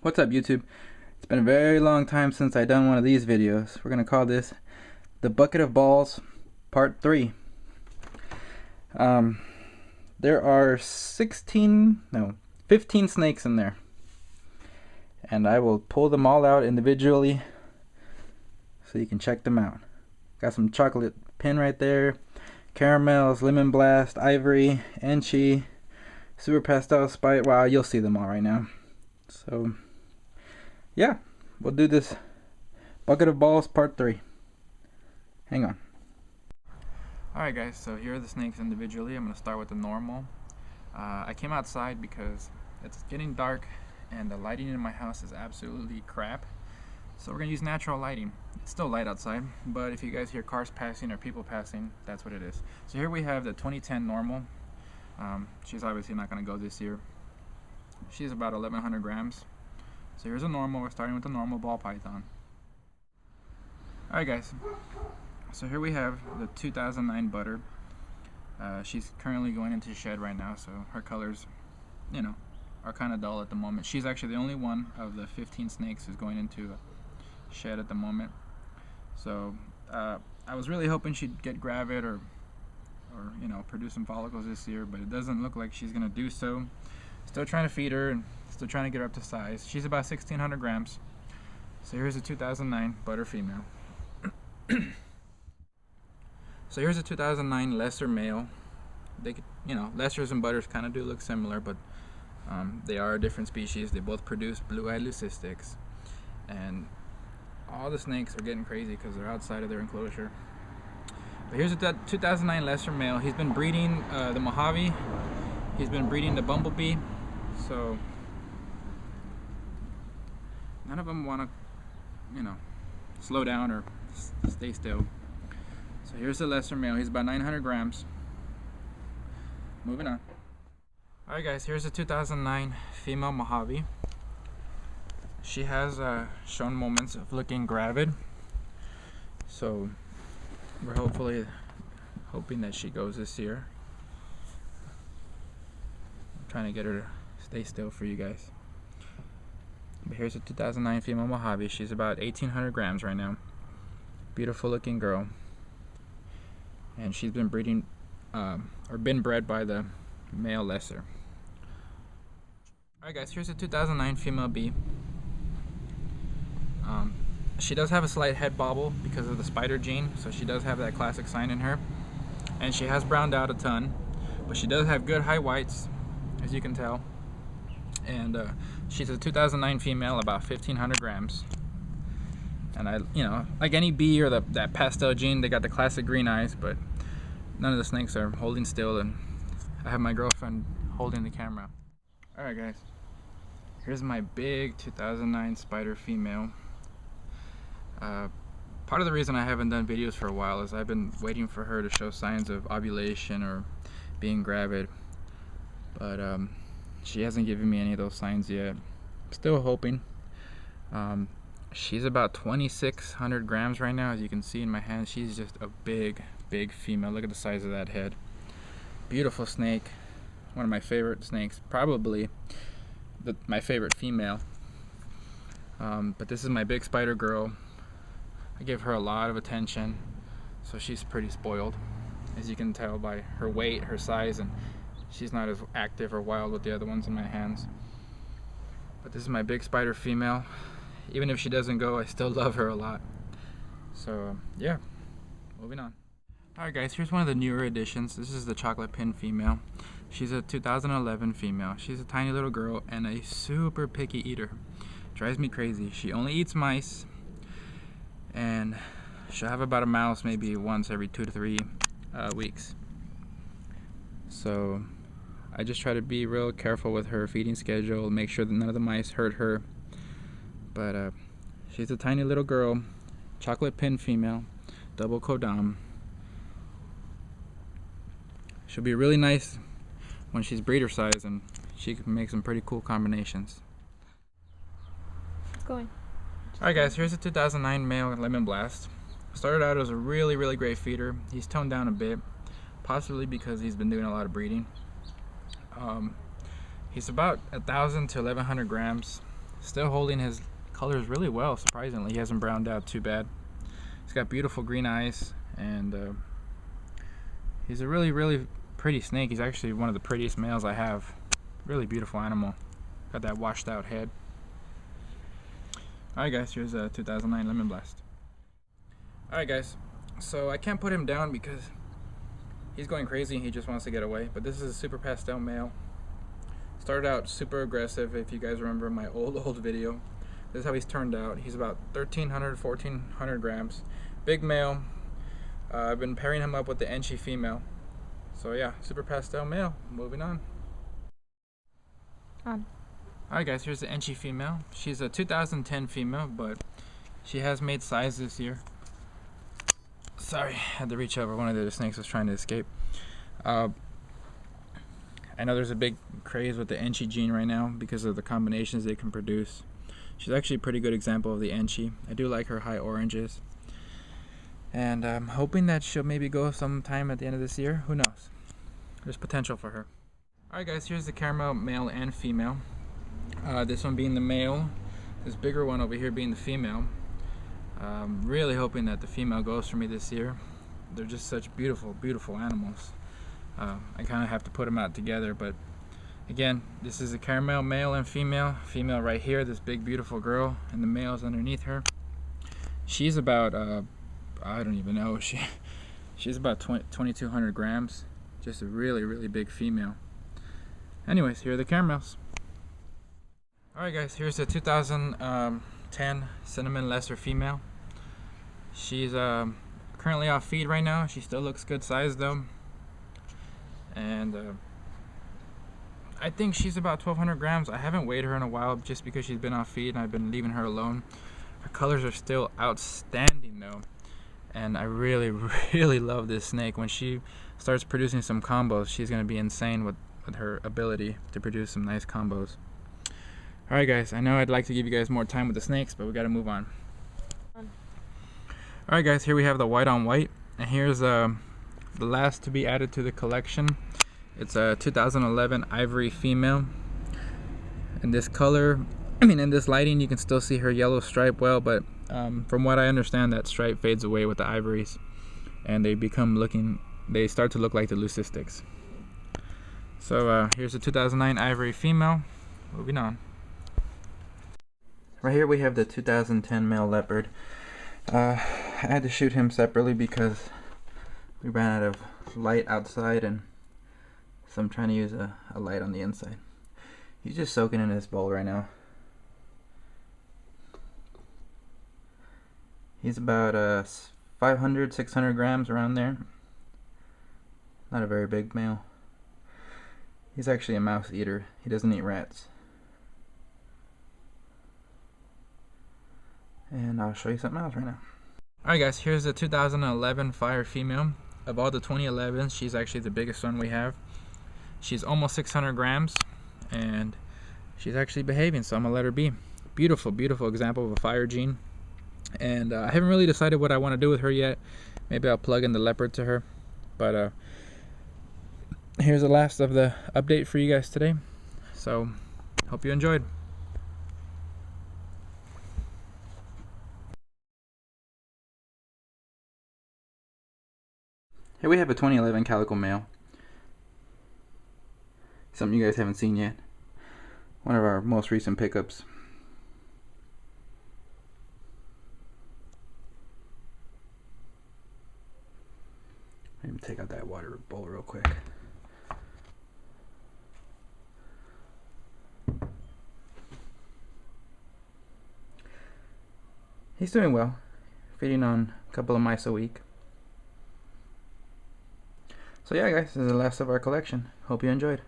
What's up, YouTube? It's been a very long time since I done one of these videos. We're gonna call this the Bucket of Balls Part 3. Um, there are 15 snakes in there, and I will pull them all out individually so you can check them out. Got some chocolate pin right there, caramels, lemon blast, ivory, enchi, super pastel spite. Wow, you'll see them all right now. So yeah, we'll do this Bucket of Balls Part 3. Hang on. Alright guys, so here are the snakes individually. I'm going to start with the normal. I came outside because it's getting dark and the lighting in my house is absolutely crap. So we're going to use natural lighting. It's still light outside, but if you guys hear cars passing or people passing, that's what it is. So here we have the 2010 normal. She's obviously not going to go this year. She's about 1,100 grams. So here's a normal. We're starting with the normal ball python. Alright guys, so here we have the 2009 butter. She's currently going into shed right now, so her colors, are kind of dull at the moment. She's actually the only one of the 15 snakes who's going into a shed at the moment. So I was really hoping she'd get gravid or produce some follicles this year, but it doesn't look like she's gonna do so. Still trying to feed her and still trying to get her up to size. She's about 1,600 grams. So here's a 2009 butter female. So here's a 2009 lesser male. They could, lessers and butters kind of do look similar, but they are a different species. They both produce blue-eyed leucistics, and all the snakes are getting crazy because they're outside of their enclosure. But here's a 2009 lesser male. He's been breeding the Mojave. He's been breeding the bumblebee. So none of them want to, slow down or stay still. So here's the lesser male. He's about 900 grams. Moving on. Alright guys, here's a 2009 female Mojave. She has shown moments of looking gravid. So we're hoping that she goes this year. I'm trying to get her to stay still for you guys. But here's a 2009 female Mojave. She's about 1,800 grams right now. Beautiful looking girl. And she's been breeding, or been bred by the male lesser. Alright guys, here's a 2009 female bee. She does have a slight head bobble because of the spider gene, so she does have that classic sign in her. And she has browned out a ton, but she does have good high whites, as you can tell. And she's a 2009 female, about 1,500 grams. And like any bee or that pastel gene, they got the classic green eyes, but none of the snakes are holding still, and I have my girlfriend holding the camera. Alright guys, here's my big 2009 spider female. Part of the reason I haven't done videos for a while is I've been waiting for her to show signs of ovulation or being gravid, but she hasn't given me any of those signs yet. Still hoping. She's about 2,600 grams right now, as you can see in my hand. She's just a big female. Look at the size of that head. Beautiful snake. One of my favorite snakes, probably my favorite female. But this is my big spider girl. I give her a lot of attention, so she's pretty spoiled, as you can tell by her weight, her size, and she's not as active or wild with the other ones in my hands. But this is my big spider female. Even if she doesn't go, I still love her a lot. So yeah, moving on. Alright guys, here's one of the newer additions. This is the chocolate pin female. She's a 2011 female. She's a tiny little girl and a super picky eater. Drives me crazy. She only eats mice, and she'll have about a mouse maybe once every 2 to 3 weeks. So I just try to be real careful with her feeding schedule, make sure that none of the mice hurt her. But she's a tiny little girl, chocolate pin female, double codom. She'll be really nice when she's breeder size, and she can make some pretty cool combinations. It's going. Alright guys, here's a 2009 male lemon blast. Started out as a really great feeder. He's toned down a bit, possibly because he's been doing a lot of breeding. He's about 1,000 to 1,100 grams. Still holding his colors really well, surprisingly. He hasn't browned out too bad. He's got beautiful green eyes, and he's a really pretty snake. He's actually one of the prettiest males I have. Really beautiful animal. Got that washed out head. Alright guys, here's a 2009 Lemon Blast. Alright guys, so I can't put him down because he's going crazy and he just wants to get away. But this is a super pastel male. Started out super aggressive, if you guys remember my old video. This is how he's turned out. He's about 1,300, 1,400 grams. Big male. I've been pairing him up with the Enchi female. So yeah, super pastel male. Moving on. Alright guys, here's the Enchi female. She's a 2010 female, but she has made size this year. Sorry, I had to reach over. One of the other snakes was trying to escape. I know there's a big craze with the Enchi gene right now because of the combinations they can produce. She's actually a pretty good example of the Enchi. I do like her high oranges. And I'm hoping that she'll maybe go sometime at the end of this year. Who knows? There's potential for her. Alright guys, here's the caramel male and female. This one being the male, this bigger one over here being the female. Really hoping that the female goes for me this year. They're just such beautiful animals. I kind of have to put them out together, but again, this is a caramel male and female. Female right here, this big beautiful girl, and the male's underneath her. She's about I don't even know, she's about 2,200 grams. Just a really big female. Anyways, here are the caramels. Alright guys, here's the 2010 Cinnamon Lesser female. She's currently off feed right now. She still looks good size though. And I think she's about 1,200 grams. I haven't weighed her in a while just because she's been off feed and I've been leaving her alone. Her colors are still outstanding though. And I really love this snake. When she starts producing some combos, she's going to be insane with her ability to produce some nice combos. Alright guys, I know I'd like to give you guys more time with the snakes, but we gotta move on. Alright guys, here we have the white on white, and here's the last to be added to the collection. It's a 2011 ivory female. In this color, in this lighting you can still see her yellow stripe well, but from what I understand, that stripe fades away with the ivories and they start to look like the leucistics. So here's the 2009 ivory female. Moving on. Right here we have the 2010 male leopard. I had to shoot him separately because we ran out of light outside, and so I'm trying to use a light on the inside. He's just soaking in his bowl right now. He's about 500, 600 grams around there. Not a very big male. He's actually a mouse eater. He doesn't eat rats. And I'll show you something else right now. Alright guys, here's the 2011 Fire female. Of all the 2011s, she's actually the biggest one we have. She's almost 600 grams and she's actually behaving, so I'm gonna let her be. Beautiful example of a fire gene. And I haven't really decided what I want to do with her yet. Maybe I'll plug in the leopard to her. But here's the last of the update for you guys today. So hope you enjoyed. Here we have a 2011 calico male. Something you guys haven't seen yet. One of our most recent pickups. Let me take out that water bowl real quick. He's doing well. Feeding on a couple of mice a week. So yeah guys, this is the last of our collection. Hope you enjoyed.